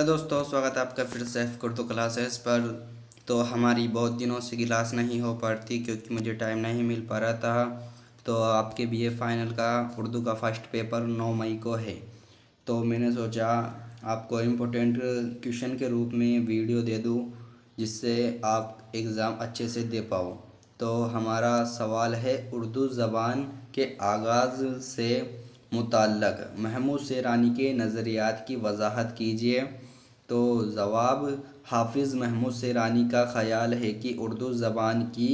दोस्तों, स्वागत है आपका फिर से उर्दू क्लासेस पर। तो हमारी बहुत दिनों से क्लास नहीं हो पाती क्योंकि मुझे टाइम नहीं मिल पा रहा था। तो आपके बीए फाइनल का उर्दू का फर्स्ट पेपर 9 मई को है। तो मैंने सोचा आपको इम्पोर्टेंट क्वेश्चन के रूप में वीडियो दे दूं जिससे आप एग्ज़ाम अच्छे से दे पाओ। तो हमारा सवाल है, उर्दू ज़बान के आगाज़ से मुतल्लक़ महमूद शेरानी के नज़रियात की वजाहत कीजिए। तो जवाब, हाफिज़ महमूद शेरानी का ख़याल है कि उर्दू ज़बान की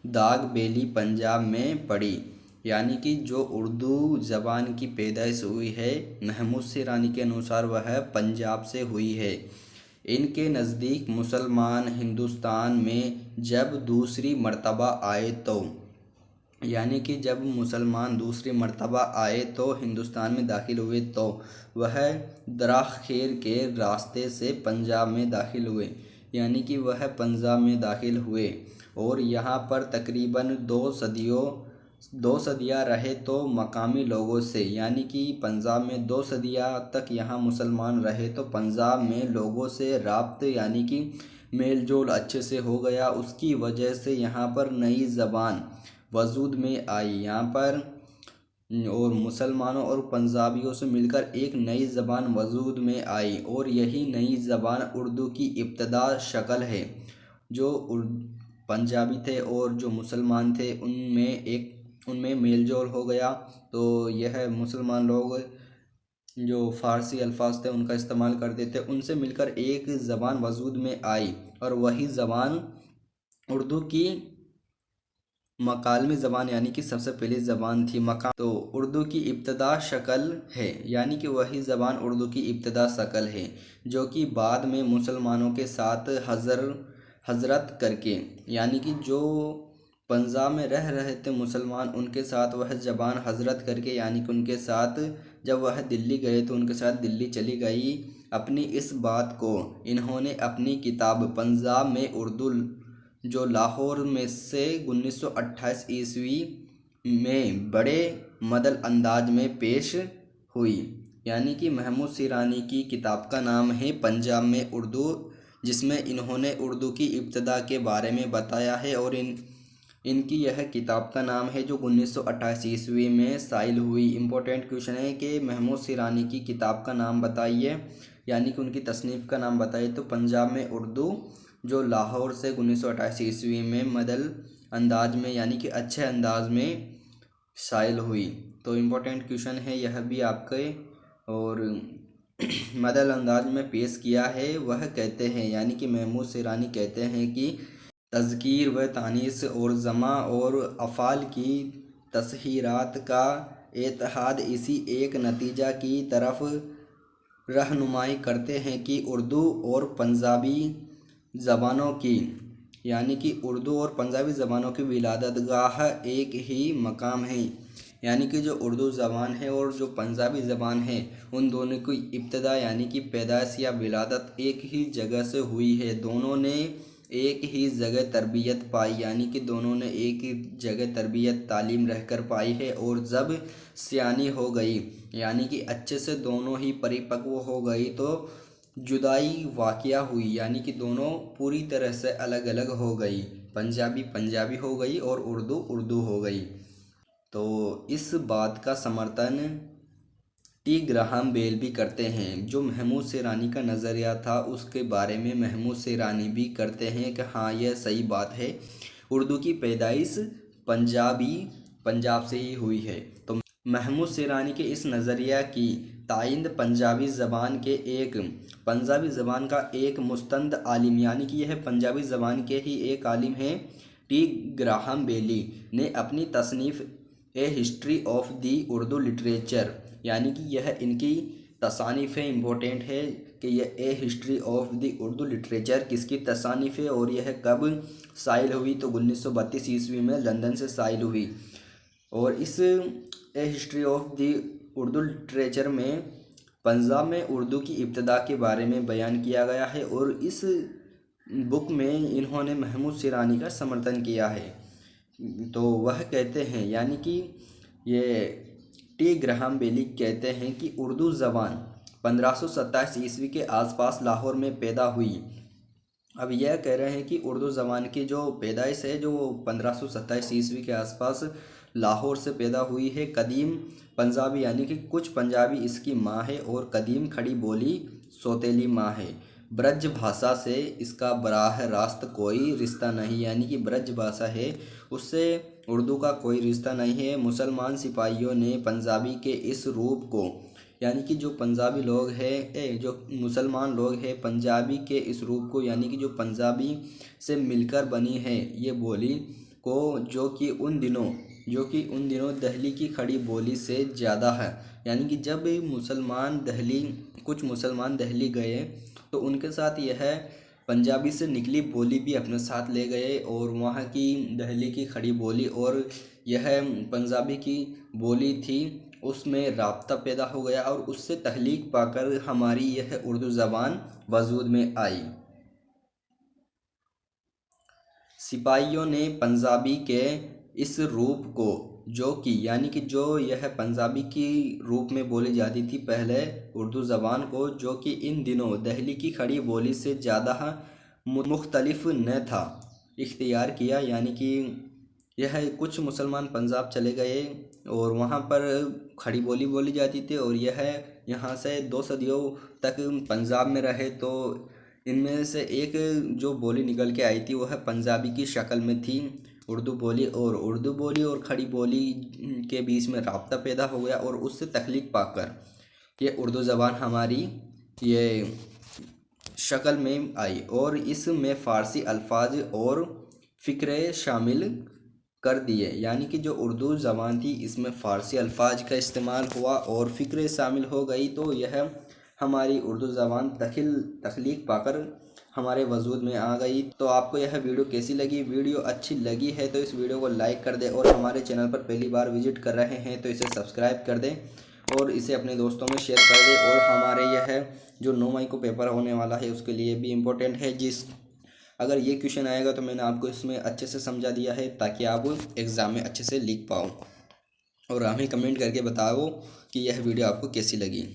दाग बेली पंजाब में पड़ी, यानी कि जो उर्दू ज़बान की पैदाइश हुई है महमूद शेरानी के अनुसार वह पंजाब से हुई है। इनके नज़दीक मुसलमान हिंदुस्तान में जब दूसरी मर्तबा आए तो, यानी कि जब मुसलमान दूसरी मर्तबा आए तो हिंदुस्तान में दाखिल हुए तो वह दराख़ेर के रास्ते से पंजाब में दाखिल हुए, यानी कि वह पंजाब में दाखिल हुए और यहाँ पर तकरीबन 2 सदियाँ रहे। तो मकामी लोगों से, यानी कि पंजाब में 2 सदियाँ तक यहाँ मुसलमान रहे तो पंजाब में लोगों से राब्ते यानी कि मेल जोल अच्छे से हो गया। उसकी वजह से यहाँ पर नई ज़बान वजूद में आई यहाँ पर, और मुसलमानों और पंजाबियों से मिलकर एक नई ज़बान वजूद में आई और यही नई ज़बान उर्दू की इब्तदा शक्ल है। जो पंजाबी थे और जो मुसलमान थे उनमें मेल जोल हो गया। तो यह मुसलमान लोग जो फ़ारसी अल्फाज थे उनका इस्तेमाल करते थे, उनसे मिलकर एक ज़बान वजूद में आई और वही ज़बान उर्दू की मकालमी ज़बान यानी कि सबसे पहली ज़बान थी। मकाम तो उर्दू की इब्तदा शक्ल है, यानी कि वही ज़बान उर्दू की इब्तदा शक्ल है जो कि बाद में मुसलमानों के साथ हजरत करके, यानी कि जो पंजाब में रह रहे थे मुसलमान उनके साथ वह ज़बान हजरत करके, यानी कि उनके साथ जब वह दिल्ली गए तो उनके साथ दिल्ली चली गई। अपनी इस बात को इन्होंने अपनी किताब पंजाब में उर्दू जो लाहौर में से 1928 ईस्वी में बड़े मदल अंदाज में पेश हुई, यानी कि महमूद शेरानी की किताब का नाम है पंजाब में उर्दू, जिसमें इन्होंने उर्दू की इब्तदा के बारे में बताया है। और इनकी यह किताब का नाम है जो 1928 ईस्वी में शाइल हुई। इम्पोर्टेंट क्वेश्चन है कि महमूद शेरानी की किताब का नाम बताइए, यानी कि उनकी तसनीफ़ का नाम बताइए। तो पंजाब में उर्दू जो लाहौर से 1928 ईस्वी में मदल अंदाज में, यानी कि अच्छे अंदाज में शाइल हुई। तो इम्पोर्टेंट क्वेश्चन है यह भी आपके, और मदल अंदाज में पेश किया है। वह कहते हैं, यानी कि महमूद शेरानी कहते हैं कि तज़कीर व तानीस और जमा और अफ़ाल की तस्हीरात का इत्तेहाद इसी एक नतीजा की तरफ रहनुमाई करते हैं कि उर्दू और पंजाबी ज़बानों की, यानी कि उर्दू और पंजाबी ज़बानों की विलादतगाह एक ही मकाम है, यानी कि जो उर्दू ज़बान है और जो पंजाबी ज़बान है उन दोनों की इब्तदा यानी कि पैदाइश या विलादत एक ही जगह से हुई है। दोनों ने एक ही जगह तरबियत पाई, यानी कि दोनों ने एक ही जगह तरबियत तालीम रहकर पाई है। और जब सियानी हो गई, यानी कि अच्छे से दोनों ही परिपक्व हो गई, तो जुदाई वाक़या हुई, यानी कि दोनों पूरी तरह से अलग अलग हो गई। पंजाबी पंजाबी हो गई और उर्दू उर्दू हो गई। तो इस बात का समर्थन टी ग्राहम बेल भी करते हैं। जो महमूद शेरानी का नज़रिया था उसके बारे में महमूद शेरानी भी करते हैं कि हाँ, यह सही बात है, उर्दू की पैदाइश पंजाब से ही हुई है। तो महमूद शेरानी के इस नज़रिया की तायीद पंजाबी ज़बान का एक मुस्तंद आलिम, यानी कि यह पंजाबी ज़बान के ही एक आलिम हैं, टी ग्राहम बेली ने अपनी तसनीफ़ a history of the Urdu literature, यानी कि यह इनकी तसानीफ़ है। इम्पोर्टेंट है कि यह a history of the Urdu literature किसकी तसानीफ़ है और यह कब शाइल हुई। तो 1932 ईस्वी में लंदन से शाइल हुई। और इस a history of the Urdu literature में पंजाब में उर्दू की इब्तदा के बारे में बयान किया गया है और इस बुक में इन्होंने महमूद शेरानी का समर्थन किया है। तो वह कहते हैं, यानी कि ये टी ग्राहम बेली कहते हैं कि उर्दू ज़बान 1527 ईस्वी के आसपास लाहौर में पैदा हुई। अब यह कह रहे हैं कि उर्दू ज़बान की जो पैदाइश है जो 1527 ईस्वी के आसपास लाहौर से पैदा हुई है। कदीम पंजाबी यानी कि कुछ पंजाबी इसकी माँ है और कदीम खड़ी बोली सौतेली माँ है। ब्रज भाषा से इसका बराह रास्त कोई रिश्ता नहीं, यानी कि ब्रज भाषा है उससे उर्दू का कोई रिश्ता नहीं है। मुसलमान सिपाहियों ने पंजाबी के इस रूप को, यानी कि जो पंजाबी लोग हैं जो मुसलमान लोग हैं पंजाबी के इस रूप को, यानी कि जो पंजाबी से मिलकर बनी है ये बोली को, जो कि उन दिनों दहली की खड़ी बोली से ज़्यादा है। यानी कि जब कुछ मुसलमान दहली गए तो उनके साथ यह पंजाबी से निकली बोली भी अपने साथ ले गए और वहाँ की दहली की खड़ी बोली और यह पंजाबी की बोली थी उसमें राब्ता पैदा हो गया और उससे तहलीक पाकर हमारी यह उर्दू ज़बान वजूद में आई। सिपाहियों ने पंजाबी के इस रूप को, जो कि यानी कि जो यह पंजाबी की रूप में बोली जाती थी पहले उर्दू ज़बान को, जो कि इन दिनों दहली की खड़ी बोली से ज़्यादा मुख्तलिफ न था, इख्तियार किया। यानी कि यह कुछ मुसलमान पंजाब चले गए और वहाँ पर खड़ी बोली बोली जाती थी और यह यहाँ से 2 सदियों तक पंजाब में रहे तो इनमें से एक जो बोली निकल के आई थी वह पंजाबी की शक्ल में थी उर्दू बोली और खड़ी बोली के बीच में राब्ता पैदा हो गया और उससे तख्लीक पाकर ये उर्दू ज़बान हमारी ये शक्ल में आई और इसमें फ़ारसी अल्फाज और फ़िक्रे शामिल कर दिए। यानी कि जो उर्दू ज़बान थी इसमें फ़ारसी अल्फाज का इस्तेमाल हुआ और फ़िक्रे शामिल हो गई तो यह हमारी उर्दू ज़बान तख्लीक पाकर हमारे वजूद में आ गई। तो आपको यह वीडियो कैसी लगी? वीडियो अच्छी लगी है तो इस वीडियो को लाइक कर दें और हमारे चैनल पर पहली बार विजिट कर रहे हैं तो इसे सब्सक्राइब कर दें और इसे अपने दोस्तों में शेयर कर दें। और हमारे यह जो 9 मई को पेपर होने वाला है उसके लिए भी इम्पोर्टेंट है, अगर ये क्वेश्चन आएगा तो मैंने आपको इसमें अच्छे से समझा दिया है ताकि आप एग्ज़ाम में अच्छे से लिख पाओ। और हमें कमेंट करके बताओ कि यह वीडियो आपको कैसी लगी।